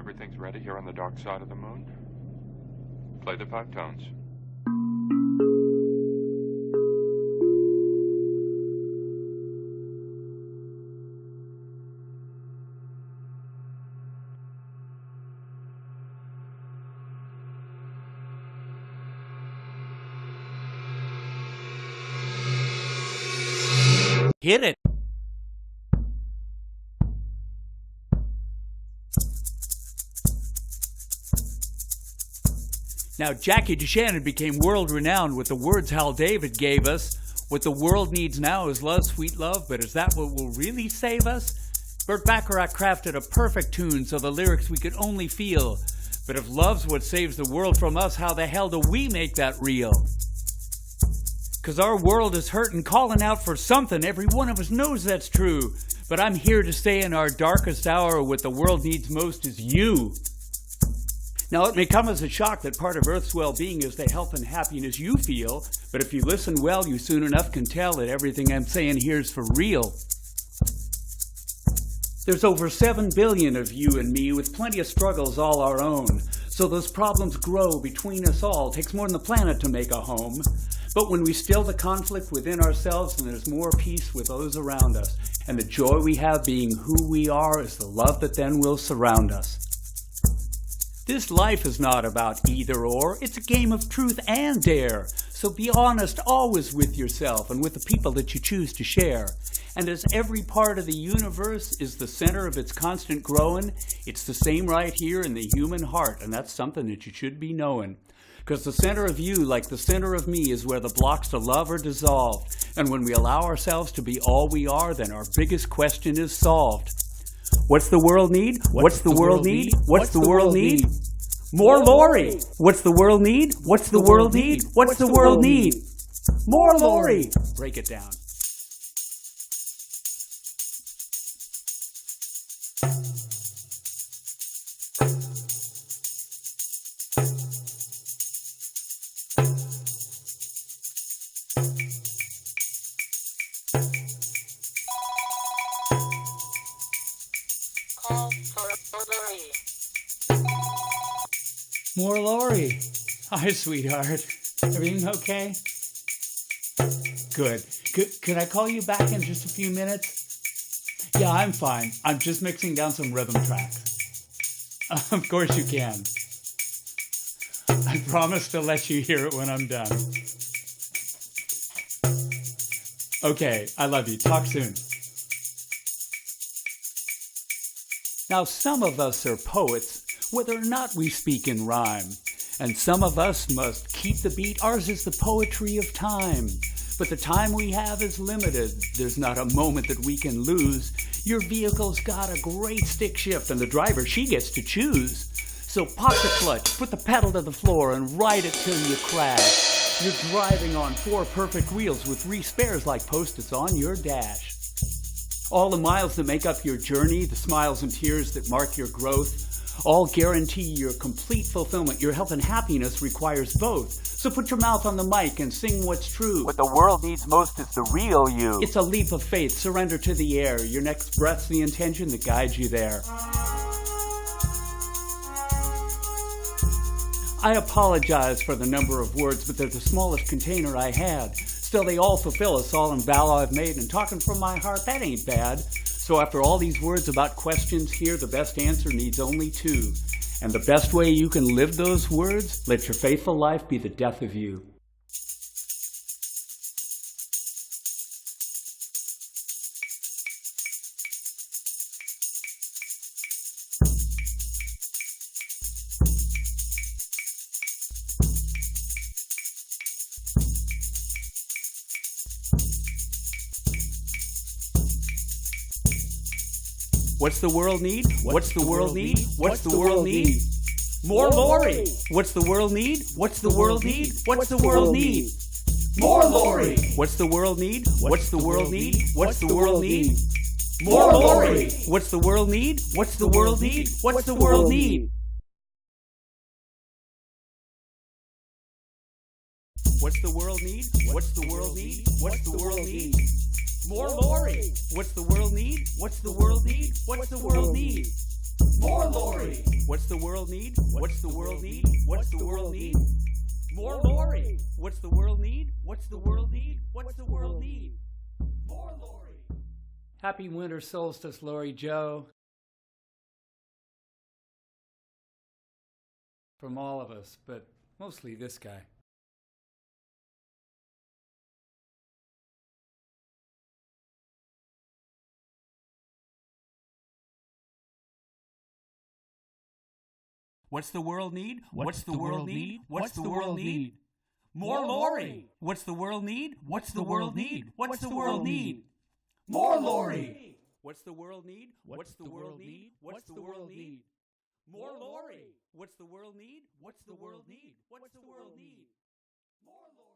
everything's ready here on the dark side of the moon. Play the 5 tones. Hit it. Now, Jackie DeShannon became world-renowned with the words Hal David gave us. What the world needs now is love, sweet love, but is that what will really save us? Burt Bacharach crafted a perfect tune so the lyrics we could only feel. But if love's what saves the world from us, how the hell do we make that real? 'Cause our world is hurting, calling out for something. Every one of us knows that's true. But I'm here to say in our darkest hour, what the world needs most is you. Now, it may come as a shock that part of Earth's well-being is the health and happiness you feel, but if you listen well, you soon enough can tell that everything I'm saying here is for real. There's over 7 billion of you and me with plenty of struggles all our own. So those problems grow between us all. It takes more than the planet to make a home. But when we still the conflict within ourselves, then there's more peace with those around us. And the joy we have being who we are is the love that then will surround us. This life is not about either or. It's a game of truth and dare. So be honest always with yourself and with the people that you choose to share. And as every part of the universe is the center of its constant growing, it's the same right here in the human heart. And that's something that you should be knowing. Because the center of you, like the center of me, is where the blocks to love are dissolved. And when we allow ourselves to be all we are, then our biggest question is solved. What's the world need? What's the world need? What's the world need? More Lori! What's the world need? What's the world need? What's the world need? More Lori! Break it down. More Lori. Hi, sweetheart. Everything okay? Good. Could I call you back in just a few minutes? Yeah, I'm fine. I'm just mixing down some rhythm tracks. Of course you can. I promise to let you hear it when I'm done. Okay, I love you. Talk soon. Now, some of us are poets, whether or not we speak in rhyme. And some of us must keep the beat. Ours is the poetry of time. But the time we have is limited. There's not a moment that we can lose. Your vehicle's got a great stick shift, and the driver, she gets to choose. So pop the clutch, put the pedal to the floor, and ride it till you crash. You're driving on 4 perfect wheels with 3 spares like Post-its on your dash. All the miles that make up your journey, the smiles and tears that mark your growth, all guarantee your complete fulfillment. Your health and happiness requires both. So put your mouth on the mic and sing what's true. What the world needs most is the real you. It's a leap of faith. Surrender to the air. Your next breath's the intention that guides you there. I apologize for the number of words, but they're the smallest container I had. Still, they all fulfill us all in vow I've made, and talking from my heart, that ain't bad. So after all these words about questions here, the best answer needs only 2. And the best way you can live those words, let your faithful life be the death of you. What's the world need? What's the world need? What's the world need? More Lori! What's the world need? What's the world need? What's the world need? More Lori! What's the world need? What's the world need? What's the world need? More Lori! What's the world need? What's the world need? What's the world need? What's the world need? What's the world need? What's the world need? More Lori! What's the world need? What's the world need? What's the world need? More Lori. What's the world need? What's the world need? What's the world need? More Lori. What's the world need? What's the world need? What's the world need? More Lori. Happy winter solstice, Lori Joe. From all of us, but mostly this guy. What's the world need? What's the world need? What's the world need? More Lori. What's the world need? What's the world need? What's the world need? More Lori. What's the world need? What's the world need? What's the world need? More Lori. What's the world need? What's the world need? What's the world need? More Lori.